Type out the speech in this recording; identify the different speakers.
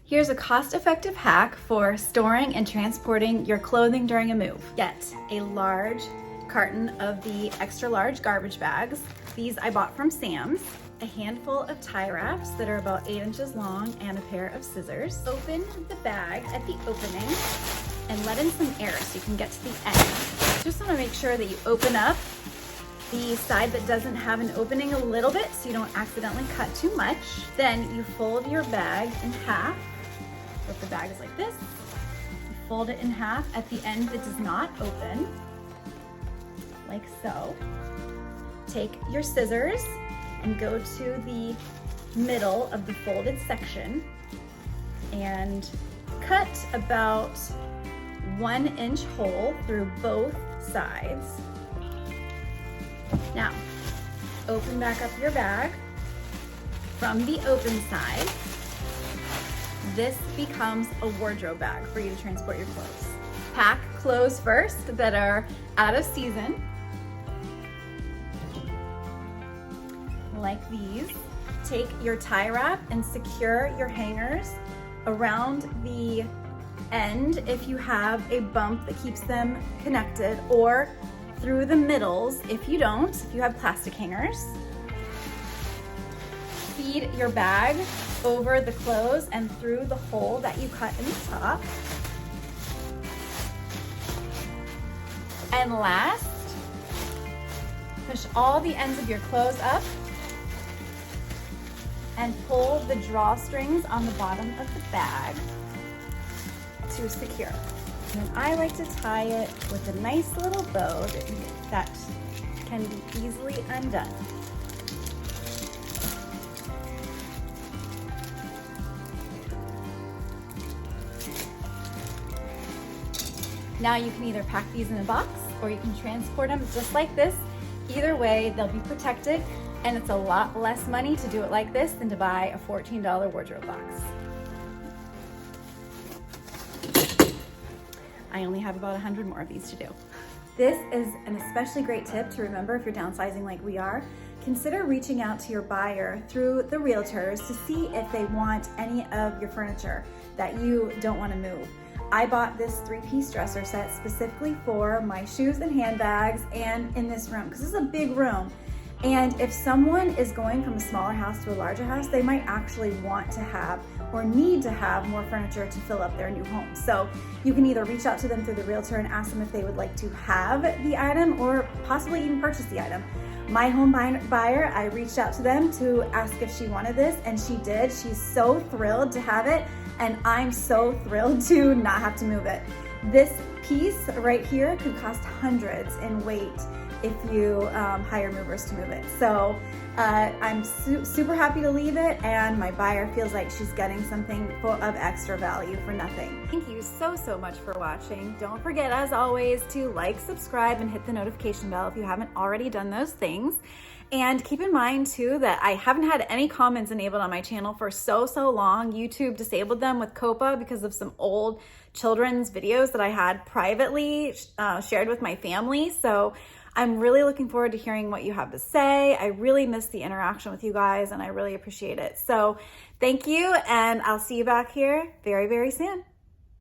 Speaker 1: Here's a cost-effective hack for storing and transporting your clothing during a move. Get a large carton of the extra large garbage bags. These I bought from Sam's. A handful of tie wraps that are about 8 inches long and a pair of scissors. Open the bag at the opening and let in some air so you can get to the end. Just want to make sure that you open up the side that doesn't have an opening a little bit so you don't accidentally cut too much. Then you fold your bag in half. So if the bag is like this, you fold it in half at the end that does not open, like so. Take your scissors and go to the middle of the folded section and cut about 1 inch hole through both sides. Now, open back up your bag from the open side. This becomes a wardrobe bag for you to transport your clothes. Pack clothes first that are out of season, like these. Take your tie wrap and secure your hangers around the end if you have a bump that keeps them connected, or through the middles if you don't, if you have plastic hangers. Feed your bag over the clothes and through the hole that you cut in the top. And last, push all the ends of your clothes up and pull the drawstrings on the bottom of the bag to secure. And I like to tie it with a nice little bow that can be easily undone. Now you can either pack these in a box or you can transport them just like this. Either way, they'll be protected, and it's a lot less money to do it like this than to buy a $14 wardrobe box. I only have about 100 more of these to do. This is an especially great tip to remember if you're downsizing like we are. Consider reaching out to your buyer through the realtors to see if they want any of your furniture that you don't want to move. I bought this 3-piece dresser set specifically for my shoes and handbags and in this room, because this is a big room. And if someone is going from a smaller house to a larger house, they might actually want to have or need to have more furniture to fill up their new home. So you can either reach out to them through the realtor and ask them if they would like to have the item or possibly even purchase the item. My home buyer, I reached out to them to ask if she wanted this, and she did. She's so thrilled to have it, and I'm so thrilled to not have to move it. This piece right here could cost hundreds in weight if you hire movers to move it. So I'm super happy to leave it, and my buyer feels like she's getting something of extra value for nothing. Thank you so much for watching. Don't forget, as always, to like, subscribe, and hit the notification bell if you haven't already done those things. And keep in mind too that I haven't had any comments enabled on my channel for so long. YouTube disabled them with COPA because of some old children's videos that I had privately shared with my family. So I'm really looking forward to hearing what you have to say. I really miss the interaction with you guys, and I really appreciate it. So thank you, and I'll see you back here very soon.